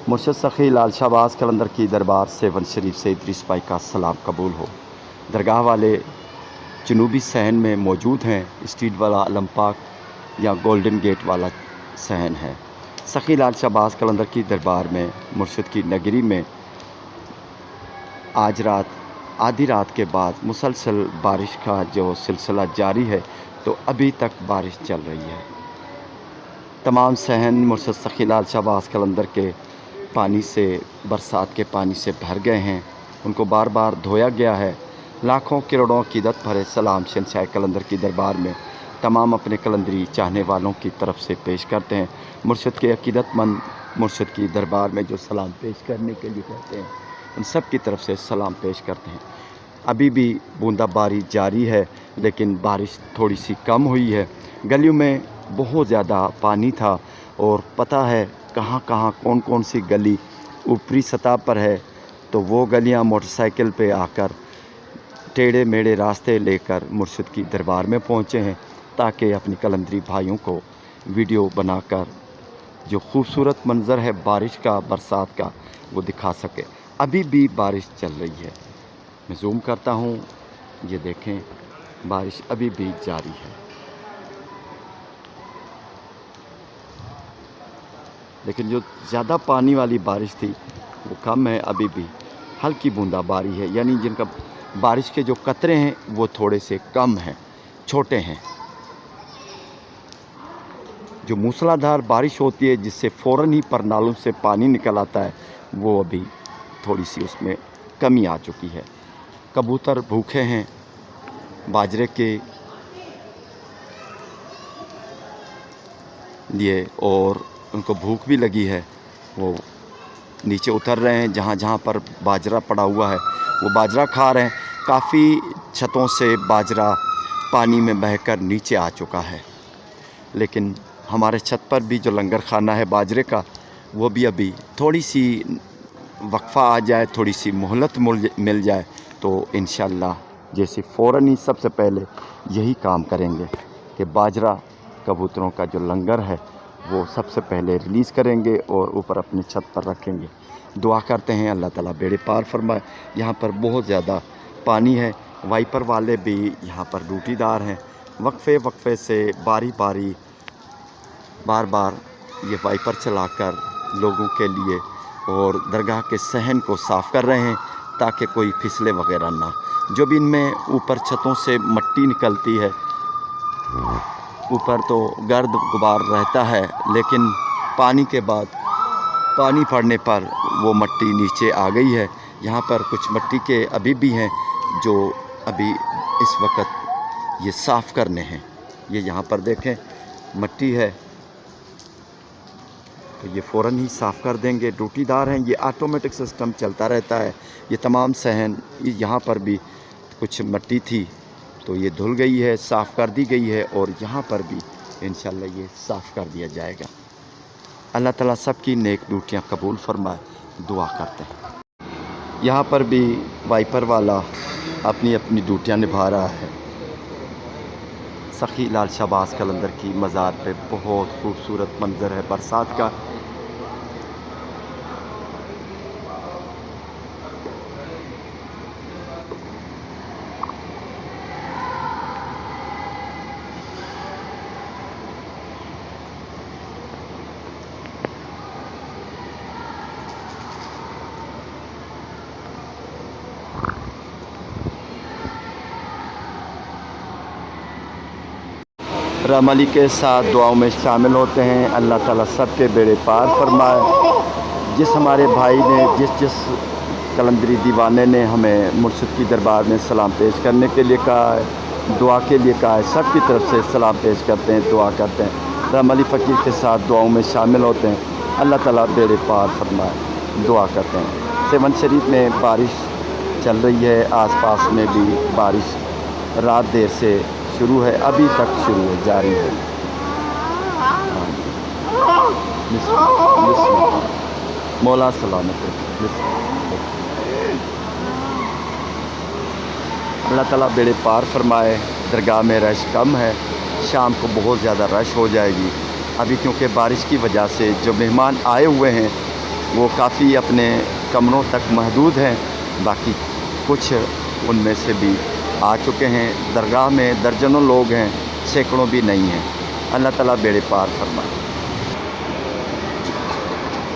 مرشد سخی لال شہباز قلندر کی دربار سیون شریف سے ادریس بھائی کا سلام قبول ہو۔ درگاہ والے جنوبی صحن میں موجود ہیں، اسٹریٹ والا علم پاک یا گولڈن گیٹ والا صحن ہے۔ سخی لال شہباز قلندر کی دربار میں مرشد کی نگری میں آج رات آدھی رات کے بعد مسلسل بارش کا جو سلسلہ جاری ہے، تو ابھی تک بارش چل رہی ہے۔ تمام صحن مرشد سخی لال شہباز قلندر کے پانی سے، برسات کے پانی سے بھر گئے ہیں، ان کو بار بار دھویا گیا ہے۔ لاکھوں کروڑوں عقیدت بھرے سلام شہنشاہ قلندر کی دربار میں تمام اپنے قلندری چاہنے والوں کی طرف سے پیش کرتے ہیں۔ مرشد کے عقیدت مند مرشد کی دربار میں جو سلام پیش کرنے کے لیے کہتے ہیں، ان سب کی طرف سے سلام پیش کرتے ہیں۔ ابھی بھی بوندا باری جاری ہے، لیکن بارش تھوڑی سی کم ہوئی ہے۔ گلیوں میں بہت زیادہ پانی تھا، اور پتہ ہے کہاں کہاں کون کون سی گلی اوپری سطح پر ہے، تو وہ گلیاں موٹر سائیکل پہ آ کر ٹیڑھے میڑے راستے لے کر مرشد کی دربار میں پہنچے ہیں، تاکہ اپنی قلندری بھائیوں کو ویڈیو بنا کر جو خوبصورت منظر ہے بارش کا، برسات کا، وہ دکھا سکے۔ ابھی بھی بارش چل رہی ہے، میں زوم کرتا ہوں، یہ دیکھیں بارش ابھی بھی جاری ہے۔ لیکن جو زیادہ پانی والی بارش تھی وہ کم ہے، ابھی بھی ہلکی بوندا باری ہے، یعنی جن کا بارش کے جو قطرے ہیں وہ تھوڑے سے کم ہیں، چھوٹے ہیں۔ جو موسلا دھار بارش ہوتی ہے جس سے فوراً ہی پرنالوں سے پانی نکل آتا ہے، وہ ابھی تھوڑی سی اس میں کمی آ چکی ہے۔ کبوتر بھوکے ہیں باجرے کے لیے، اور ان کو بھوک بھی لگی ہے، وہ نیچے اتر رہے ہیں۔ جہاں جہاں پر باجرہ پڑا ہوا ہے وہ باجرہ کھا رہے ہیں۔ کافی چھتوں سے باجرہ پانی میں بہہ کر نیچے آ چکا ہے، لیکن ہمارے چھت پر بھی جو لنگر خانہ ہے باجرے کا، وہ بھی ابھی تھوڑی سی وقفہ آ جائے، تھوڑی سی مہلت مل جائے، تو انشاءاللہ جیسے فوراً ہی سب سے پہلے یہی کام کریں گے کہ باجرہ کبوتروں کا جو لنگر ہے وہ سب سے پہلے ریلیز کریں گے اور اوپر اپنی چھت پر رکھیں گے۔ دعا کرتے ہیں اللہ تعالیٰ بیڑے پار فرمائے۔ یہاں پر بہت زیادہ پانی ہے، وائپر والے بھی یہاں پر ڈیوٹی دار ہیں، وقفے وقفے سے بار بار یہ وائپر چلا کر لوگوں کے لیے اور درگاہ کے صحن کو صاف کر رہے ہیں، تاکہ کوئی پھسلے وغیرہ نہ۔ جو بھی ان میں اوپر چھتوں سے مٹی نکلتی ہے، اوپر تو گرد غبار رہتا ہے، لیکن پانی کے بعد پانی پڑنے پر وہ مٹی نیچے آ گئی ہے۔ یہاں پر کچھ مٹی کے ابھی بھی ہیں جو ابھی اس وقت یہ صاف کرنے ہیں۔ یہ یہاں پر دیکھیں مٹی ہے، تو یہ فوراً ہی صاف کر دیں گے، ڈیوٹی دار ہیں۔ یہ آٹومیٹک سسٹم چلتا رہتا ہے۔ یہ تمام صحن، یہاں پر بھی کچھ مٹی تھی تو یہ دھل گئی ہے، صاف کر دی گئی ہے، اور یہاں پر بھی انشاءاللہ یہ صاف کر دیا جائے گا۔ اللہ تعالیٰ سب کی نیک ڈیوٹیاں قبول فرمائے، دعا کرتے ہیں۔ یہاں پر بھی وائپر والا اپنی اپنی ڈیوٹیاں نبھا رہا ہے۔ سخی لال شہباز قلندر کی مزار پہ بہت خوبصورت منظر ہے برسات کا۔ رام علی کے ساتھ دعاؤں میں شامل ہوتے ہیں۔ اللہ تعالیٰ سب کے بیڑے پار فرمائے۔ جس ہمارے بھائی نے، جس قلندری دیوانے نے ہمیں مرشد کی دربار میں سلام پیش کرنے کے لیے کہا ہے، دعا کے لیے کہا ہے، سب کی طرف سے سلام پیش کرتے ہیں، دعا کرتے ہیں۔ رام علی فقیر کے ساتھ دعاؤں میں شامل ہوتے ہیں۔ اللہ تعالیٰ بیڑے پار فرمائے، دعا کرتے ہیں۔ سیون شریف میں بارش چل رہی ہے، آس پاس میں بھی بارش رات دیر سے شروع ہے، ابھی تک شروع ہے، جاری ہے۔ مولا سلامت ہے۔ اللہ تعالیٰ بیڑے پار فرمائے۔ درگاہ میں رش کم ہے، شام کو بہت زیادہ رش ہو جائے گی ابھی، کیونکہ بارش کی وجہ سے جو مہمان آئے ہوئے ہیں वो काफ़ी अपने कमरों तक महदूद हैं, बाकी कुछ उनमें से भी आ चुके हैं। दरगाह में दर्जनों लोग हैं, सैकड़ों भी नहीं हैं। अल्लाह ताला बेड़े पार फरमाए।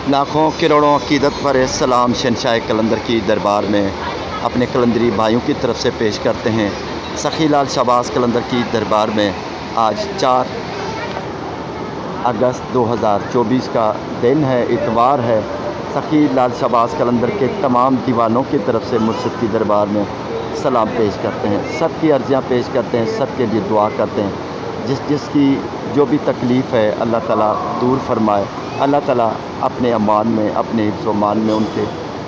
लाखों करोड़ों अकीदत पर सलाम शहंशाह कलंदर की दरबार में अपने कलंदरी भाइयों की तरफ से पेश करते हैं। सखी लाल शहबाज कलंदर की दरबार में आज 4 अगस्त 2024 का दिन है, इतवार है। सखी लाल शहबाज कलंदर के तमाम दीवानों की तरफ से मुर्शिद की दरबार में सलाम पेश करते हैं, सबकी अर्ज़ियाँ पेश करते हैं, सब के लिए दुआ करते हैं। जिसकी जो भी तकलीफ़ है अल्लाह ताला दूर फरमाए। अल्लाह ताला अपने अमान में, अपने हिफ्ज़ अमान में उनके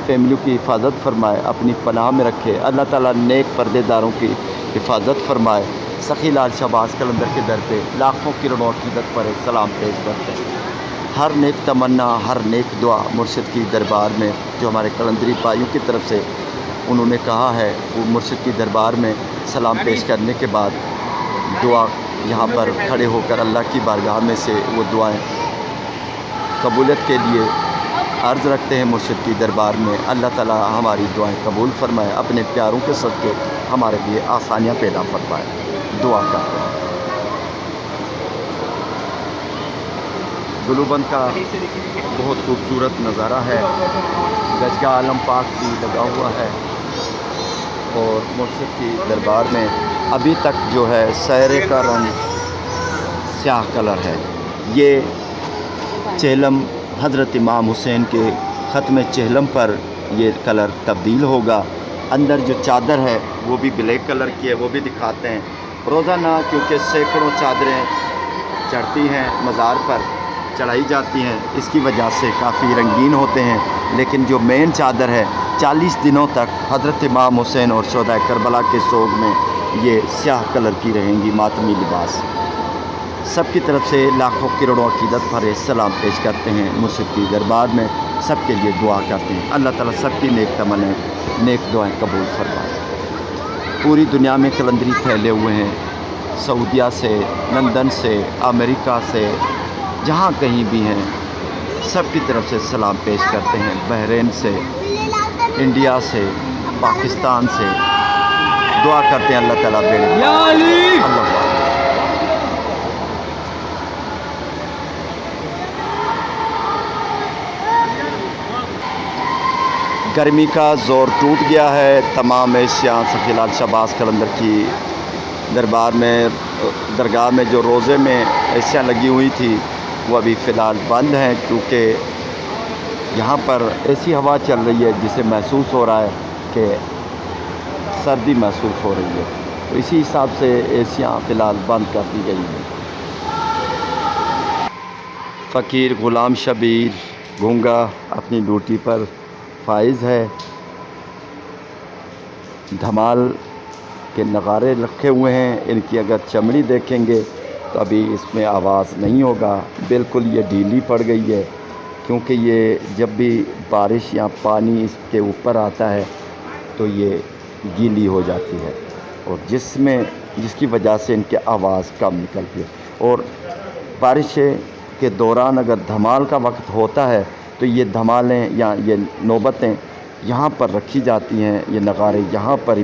फैमिली की हिफाजत फरमाए, अपनी पनाह में रखे। अल्लाह ताला नेक पर्देदारों की हिफाजत फरमाए। सखी लाल शहबाज कलंदर के दर पे लाखों करोड़ों अकीदत पर सलाम पेश करते हैं। हर नेक तमन्ना, हर नेक दुआ मुर्शिद की दरबार में जो हमारे कलंदरी भाइयों की तरफ से उन्होंने कहा है, वो मुर्शिद की दरबार में सलाम पेश करने के बाद दुआ यहाँ पर खड़े होकर अल्लाह की बारगाह में से वो दुआएं कबूलियत के लिए अर्ज़ रखते हैं मुर्शिद की दरबार में। अल्लाह ताला हमारी दुआएं कबूल फरमाए, अपने प्यारों के सदक़े हमारे लिए आसानियाँ पैदा फरमाए। दुआ करते हैं। गुलूबंद का बहुत खूबसूरत नज़ारा है, गजगा आलम पाक भी लगा हुआ है और मुर्शिद की दरबार में अभी तक जो है सहरे का रंग स्याह कलर है। ये चेहलम हज़रत इमाम हुसैन के ख़त्म चेहलम पर ये कलर तब्दील होगा। अंदर जो चादर है वो भी ब्लैक कलर की है, वो भी दिखाते हैं। रोज़ाना क्योंकि सैकड़ों चादरें चढ़ती हैं, मज़ार पर चढ़ाई जाती हैं, इसकी वजह से काफ़ी रंगीन होते हैं। लेकिन जो मेन चादर है 40 दिनों तक हज़रत इमाम हुसैन और शोहदा करबला के सोग में ये स्याह कलर की रहेंगी मातमी लिबास। सब की तरफ से लाखों करोड़ों अकीदत पर सलाम पेश करते हैं मुर्शिद की दरबार में, सब के लिए दुआ करते हैं। अल्लाह ताला सबकी नेक तमन्नाएं, नेक दुआएं कबूल फरमाए। पूरी दुनिया में कलंदरी फैले हुए हैं, सऊदीया से, लंदन से, अमेरिका से, जहाँ कहीं भी हैं सब की तरफ से सलाम पेश करते हैं। बहरीन से, इंडिया से, पाकिस्तान से दुआ करते हैं अल्लाह ताला बेड़े अल्लाह। गर्मी का ज़ोर टूट गया है। तमाम एशिया सखी लाल शहबाज कलंदर की दरगाह में जो रोज़े में एशिया लगी हुई थी वो अभी फ़िलहाल बंद हैं, क्योंकि यहाँ पर ऐसी हवा चल रही है जिसे महसूस हो रहा है कि सर्दी महसूस हो रही है, तो इसी हिसाब से एशिया फ़िलहाल बंद कर दी गई है। फ़कीर ग़ुलाम शबीर गूंगा अपनी ड्यूटी पर फाइज़ है। धमाल के नगारे रखे हुए हैं, इनकी अगर चमड़ी देखेंगे तो अभी इसमें आवाज़ नहीं होगा, बिल्कुल ये ढीली पड़ गई है, क्योंकि ये जब भी बारिश या पानी इसके ऊपर आता है तो ये गीली हो जाती है और जिसकी वजह से इनकी आवाज़ कम निकलती है। और बारिश के दौरान अगर धमाल का वक्त होता है तो ये धमालें या ये नौबतें यहाँ पर रखी जाती हैं, ये नगारे यहाँ पर ही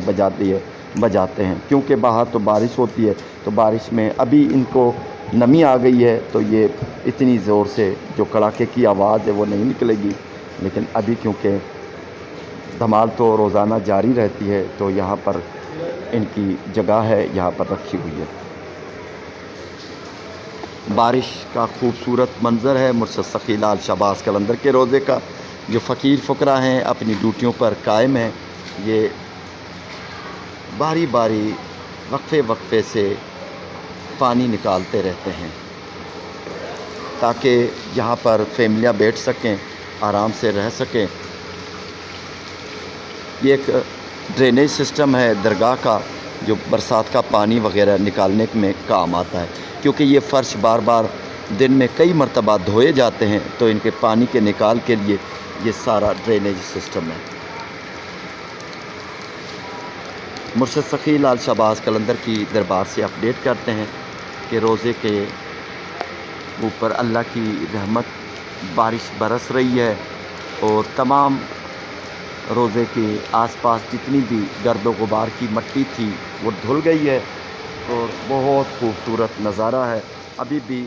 बजाते हैं, क्योंकि बाहर तो बारिश होती है, तो बारिश में अभी इनको नमी आ गई है तो ये इतनी ज़ोर से जो कड़ाके की आवाज़ है वो नहीं निकलेगी। लेकिन अभी क्योंकि धमाल तो रोज़ाना जारी रहती है तो यहाँ पर इनकी जगह है, यहाँ पर रखी हुई है। बारिश का खूबसूरत मंज़र है मुर्शिद सखी लाल शहबाज कलंदर के रोज़े का। जो फ़कीर फ़ुकरा हैं अपनी ड्यूटियों पर कायम हैं, ये बारी बारी वक्फे से पानी निकालते रहते हैं ताकि यहाँ पर फैमिलियाँ बैठ सकें, आराम से रह सकें। ये एक ड्रेनेज सिस्टम है दरगाह का जो बरसात का पानी वगैरह निकालने में काम आता है, क्योंकि ये फ़र्श बार बार दिन में कई मरतबा धोए जाते हैं, तो इनके पानी के निकाल के लिए ये सारा ड्रेनेज सिस्टम है। मुर्शिद सखी लाल शहबाज कलंदर की दरबार से अपडेट करते हैं कि रोज़े के ऊपर अल्लाह की रहमत बारिश बरस रही है اور تمام روزے کے آس پاس جتنی بھی گرد و غبار کی مٹی تھی وہ دھل گئی ہے اور بہت خوبصورت نظارہ ہے. ابھی بھی